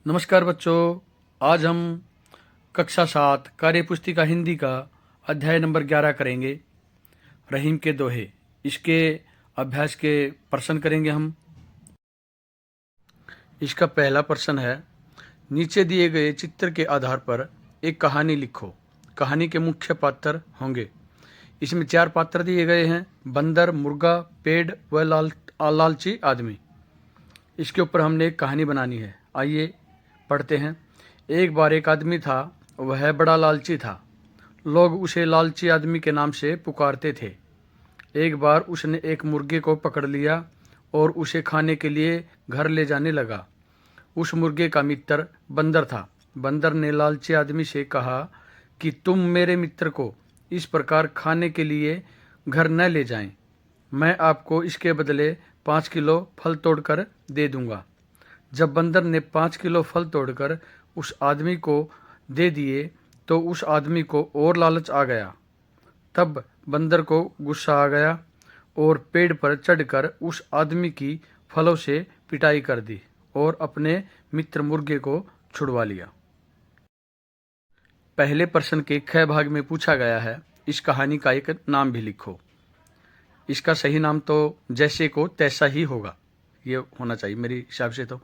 नमस्कार बच्चों। आज हम कक्षा 7 कार्यपुस्तिका हिंदी का अध्याय नंबर 11 करेंगे। रहीम के दोहे, इसके अभ्यास के प्रश्न करेंगे हम। इसका पहला प्रश्न है, नीचे दिए गए चित्र के आधार पर एक कहानी लिखो। कहानी के मुख्य पात्र होंगे। इसमें 4 पात्र दिए गए हैं, बंदर, मुर्गा, पेड़ व लालची आदमी। इसके ऊपर हमने एक कहानी बनानी है। आइए पढ़ते हैं। एक बार एक आदमी था, वह बड़ा लालची था। लोग उसे लालची आदमी के नाम से पुकारते थे। एक बार उसने एक मुर्गे को पकड़ लिया और उसे खाने के लिए घर ले जाने लगा। उस मुर्गे का मित्र बंदर था। बंदर ने लालची आदमी से कहा कि तुम मेरे मित्र को इस प्रकार खाने के लिए घर न ले जाएं। मैं आपको इसके बदले 5 किलो फल तोड़कर दे दूंगा। जब बंदर ने 5 किलो फल तोड़कर उस आदमी को दे दिए तो उस आदमी को और लालच आ गया। तब बंदर को गुस्सा आ गया और पेड़ पर चढ़कर उस आदमी की फलों से पिटाई कर दी और अपने मित्र मुर्गे को छुड़वा लिया। पहले प्रश्न के ख भाग में पूछा गया है, इस कहानी का एक नाम भी लिखो। इसका सही नाम तो जैसे को तैसा ही होगा, ये होना चाहिए मेरे हिसाब से तो।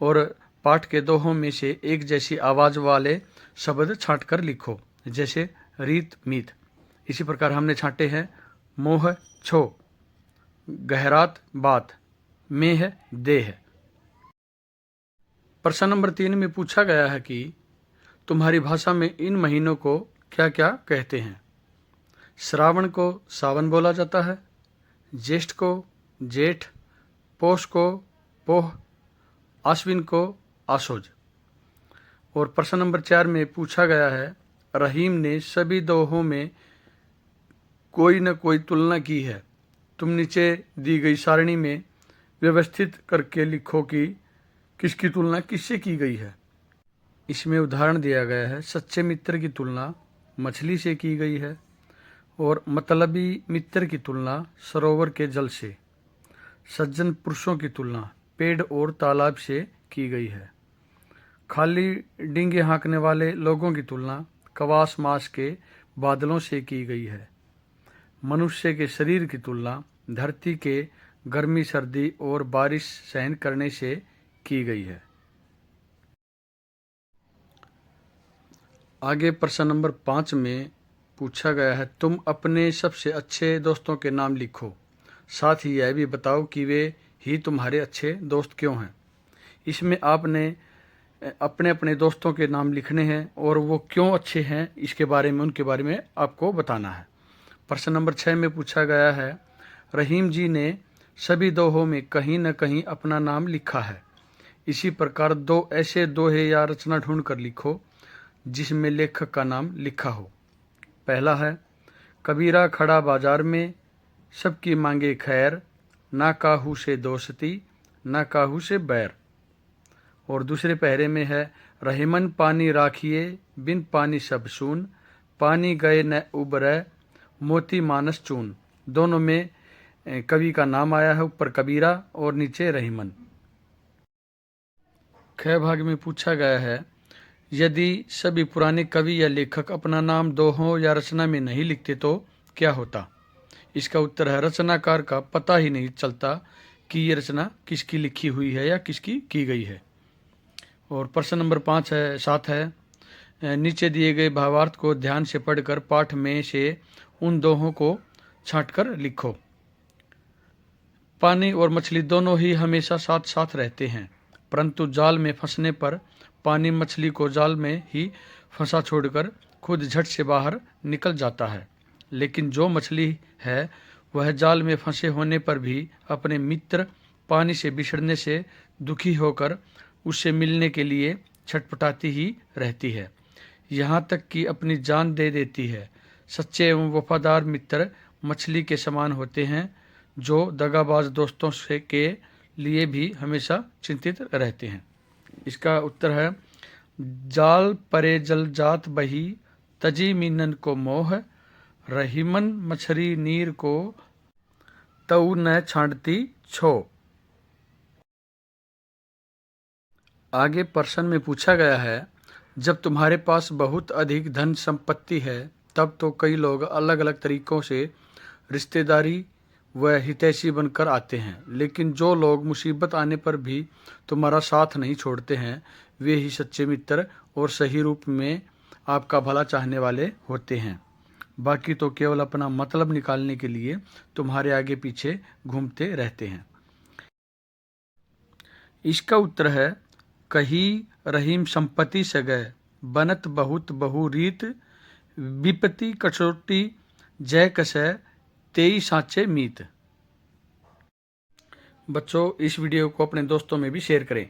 और पाठ के दोहों में से एक जैसी आवाज वाले शब्द छांट कर लिखो, जैसे रीत मीत। इसी प्रकार हमने छांटे हैं, मोह छो, गहरात बात, मेह देह। प्रश्न नंबर 3 में पूछा गया है कि तुम्हारी भाषा में इन महीनों को क्या क्या कहते हैं। श्रावण को सावन बोला जाता है, ज्येष्ठ को जेठ, पौष को पोह, आश्विन को आशोज। और प्रश्न नंबर 4 में पूछा गया है, रहीम ने सभी दोहों में कोई न कोई तुलना की है। तुम नीचे दी गई सारणी में व्यवस्थित करके लिखो कि किसकी तुलना किससे की गई है। इसमें उदाहरण दिया गया है, सच्चे मित्र की तुलना मछली से की गई है और मतलबी मित्र की तुलना सरोवर के जल से। सज्जन पुरुषों की तुलना पेड़ और तालाब से की गई है। खाली डींगे हाँकने वाले लोगों की तुलना कवास मास के बादलों से की गई है। मनुष्य के शरीर की तुलना धरती के गर्मी सर्दी और बारिश सहन करने से की गई है। आगे प्रश्न नंबर 5 में पूछा गया है, तुम अपने सबसे अच्छे दोस्तों के नाम लिखो। साथ ही यह भी बताओ कि वे ही तुम्हारे अच्छे दोस्त क्यों हैं। इसमें आपने अपने अपने दोस्तों के नाम लिखने हैं और वो क्यों अच्छे हैं इसके बारे में, उनके बारे में आपको बताना है। प्रश्न नंबर 6 में पूछा गया है, रहीम जी ने सभी दोहों में कहीं न कहीं अपना नाम लिखा है। इसी प्रकार 2 ऐसे दोहे या रचना ढूंढ कर लिखो जिसमें लेखक का नाम लिखा हो। पहला है, कबीरा खड़ा बाजार में, सबकी मांगे खैर, ना काहू से दोस्ती ना काहू से बैर। और दूसरे पहरे में है, रहीमन पानी राखिए बिन पानी सब सून, पानी गए न उबरै मोती मानस चून। दोनों में कवि का नाम आया है, ऊपर कबीरा और नीचे रहीमन। ख भाग में पूछा गया है, यदि सभी पुराने कवि या लेखक अपना नाम दोहों या रचना में नहीं लिखते तो क्या होता। इसका उत्तर है, रचनाकार का पता ही नहीं चलता कि ये रचना किसकी लिखी हुई है या किसकी की गई है। और प्रश्न नंबर 7 है, नीचे दिए गए भावार्थ को ध्यान से पढ़कर पाठ में से उन दोहों को छांटकर लिखो। पानी और मछली दोनों ही हमेशा साथ साथ रहते हैं, परंतु जाल में फंसने पर पानी मछली को जाल में ही फंसा छोड़कर खुद झट से बाहर निकल जाता है। लेकिन जो मछली है वह जाल में फंसे होने पर भी अपने मित्र पानी से बिछड़ने से दुखी होकर उससे मिलने के लिए छटपटाती ही रहती है, यहाँ तक कि अपनी जान दे देती है। सच्चे एवं वफादार मित्र मछली के समान होते हैं, जो दगाबाज दोस्तों से के लिए भी हमेशा चिंतित रहते हैं। इसका उत्तर है, जाल परे जल जात बही, तजी मीनन को मोह, रहीमन मछरी नीर को तऊ न छांटती छो। आगे प्रश्न में पूछा गया है, जब तुम्हारे पास बहुत अधिक धन संपत्ति है तब तो कई लोग अलग अलग तरीकों से रिश्तेदारी व हितैषी बनकर आते हैं, लेकिन जो लोग मुसीबत आने पर भी तुम्हारा साथ नहीं छोड़ते हैं वे ही सच्चे मित्र और सही रूप में आपका भला चाहने वाले होते हैं। बाकी तो केवल अपना मतलब निकालने के लिए तुम्हारे आगे पीछे घूमते रहते हैं। इसका उत्तर है, कही रहीम संपत्ति सगै, बनत बहुत बहु रीत, विपत्ति कछोटी जय कसै, तेई साँचे मीत। बच्चों, इस वीडियो को अपने दोस्तों में भी शेयर करें।